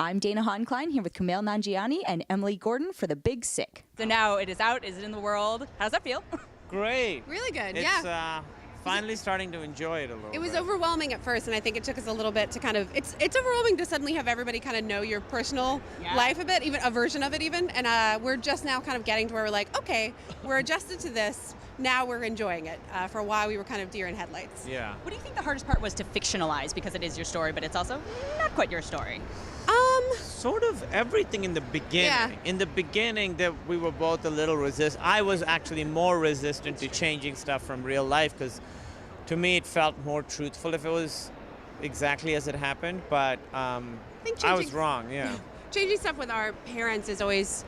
I'm Dana Honklein here with Kumail Nanjiani and Emily Gordon for The Big Sick. So now it is out, is it in the world? How does that feel? Great. Really good, It's finally starting to enjoy it a little bit. It was overwhelming at first, and I think it took us a little bit to kind of, it's overwhelming to suddenly have everybody kind of know your personal life a bit, even a version of it even, and we're just now kind of getting to where we're like, okay, we're adjusted to this, now we're enjoying it. For a while we were kind of deer in headlights. Yeah. What do you think the hardest part was to fictionalize, because it is your story, but it's also not quite your story? Sort of everything in the beginning. Yeah. In the beginning, that we were both a little I was actually more resistant to changing stuff from real life, because to me it felt more truthful if it was exactly as it happened, but I was wrong, yeah. Changing stuff with our parents is always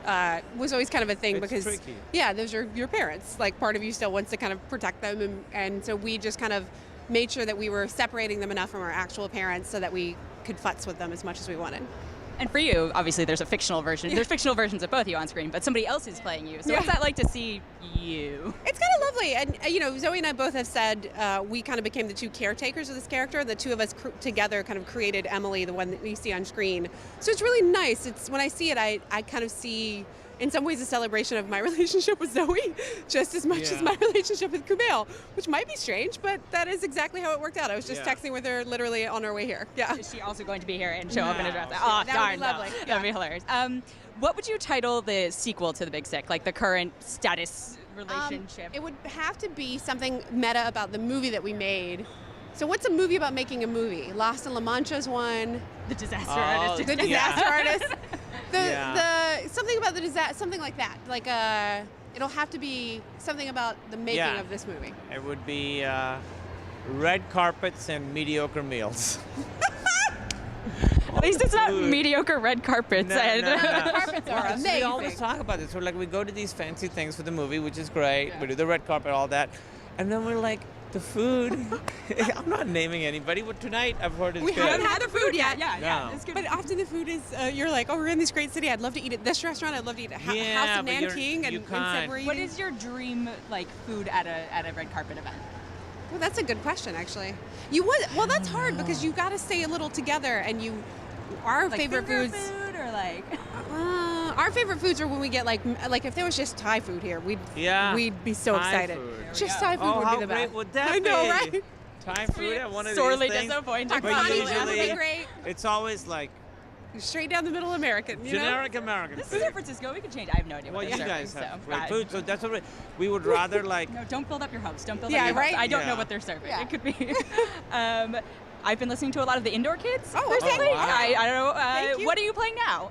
was always kind of a thing, It's because tricky. Yeah, those are your parents. Like, part of you still wants to kind of protect them, and so we just kind of made sure that we were separating them enough from our actual parents so that we could futz with them as much as we wanted. And for you, obviously, there's a fictional version. There's fictional versions of both of you on screen, but somebody else is playing you. So what's that like to see you? It's kind of lovely. And, Zoe and I both have said we kind of became the two caretakers of this character. The two of us together kind of created Emily, the one that we see on screen. So it's really nice. It's when I see it, I kind of see, in some ways, a celebration of my relationship with Zoe, just as much as my relationship with Kumail, which might be strange, but that is exactly how it worked out. I was just texting with her literally on our way here. Yeah. Is she also going to be here and show up in a dress? Oh, Darn, that would be lovely. No. That would be hilarious. What would you title the sequel to The Big Sick, like the current status relationship? It would have to be something meta about the movie that we made. So what's a movie about making a movie? Lost in La Mancha's one. The Disaster Artist. The Disaster Artist. The something about the disaster, something like that. Like it'll have to be something about the making of this movie. It would be red carpets and mediocre meals. At least it's not mediocre red carpets. No. Carpets are amazing. We always talk about this. We're like, we go to these fancy things for the movie, which is great. Yeah. We do the red carpet, all that. And then we're like, the food. I'm not naming anybody, but tonight I've heard it's good. We haven't had the food yet. Yeah, it's good. But often the food is, you're like, oh, we're in this great city. I'd love to eat at this restaurant. I'd love to eat at House of Nanking. And instead we're eating. What is your dream food at a red carpet event? Well, that's a good question, actually. Well, that's hard because you got to stay a little together, and our favorite foods. Food or like. Our favorite foods are when we get like if there was just Thai food here, we'd be so excited. Food. Just Thai food would be the best. How great would that be? I know, right? Thai food at one of sorely these things. disappointed. But would be usually, great. it's always like Straight down the middle American, generic American. This is San Francisco. We can change. I have no idea what well, they're you guys serving, have so great food, so that's what we would rather like. No, don't build up your hopes. Don't build up Yeah, your right? hopes. I don't Yeah. know what they're serving. Yeah. It could be. I've been listening to a lot of the Indoor Kids. Oh, okay. recently. Oh, wow. I don't know. Thank you. What are you playing now?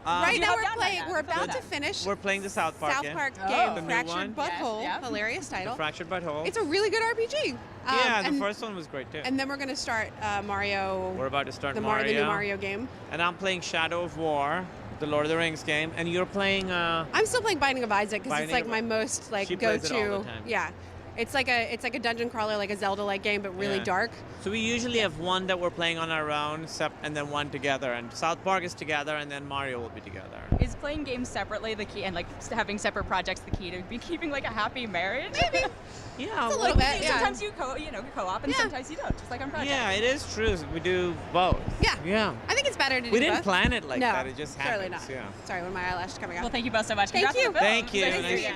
Right You now have we're done playing. that. We're about to finish We're playing the South Park game. Oh. game, The new Fractured one? Butthole. Yes, yeah. Hilarious title. The Fractured Butthole. It's a really good RPG. Yeah, the and, first one was great too. And then we're going to start Mario. We're about to start the Mario. new Mario game. And I'm playing Shadow of War, the Lord of the Rings game, and you're playing. I'm still playing Binding of Isaac because it's Binding like of- my most like She go-to. plays it all the time. Yeah, it's like a dungeon crawler, like a Zelda-like game, but really Yeah. dark. So we usually have one that we're playing on our own, and then one together. And South Park is together, and then Mario will be together. Is playing games separately the key, and like having separate projects the key to be keeping like a happy marriage? Maybe. Yeah, It's a little bit. Yeah. Sometimes you co-op, and Yeah. sometimes you don't, just like on projects. Yeah, it is true. We do both. Yeah. Yeah. I think it's better to do We didn't both. plan it like no, that. It just surely happens. not. Yeah. Sorry, when my eyelash is coming out. Well, thank you both so much. Thank Congrats on you. the film. Thank you. Nice to Nice see to- you.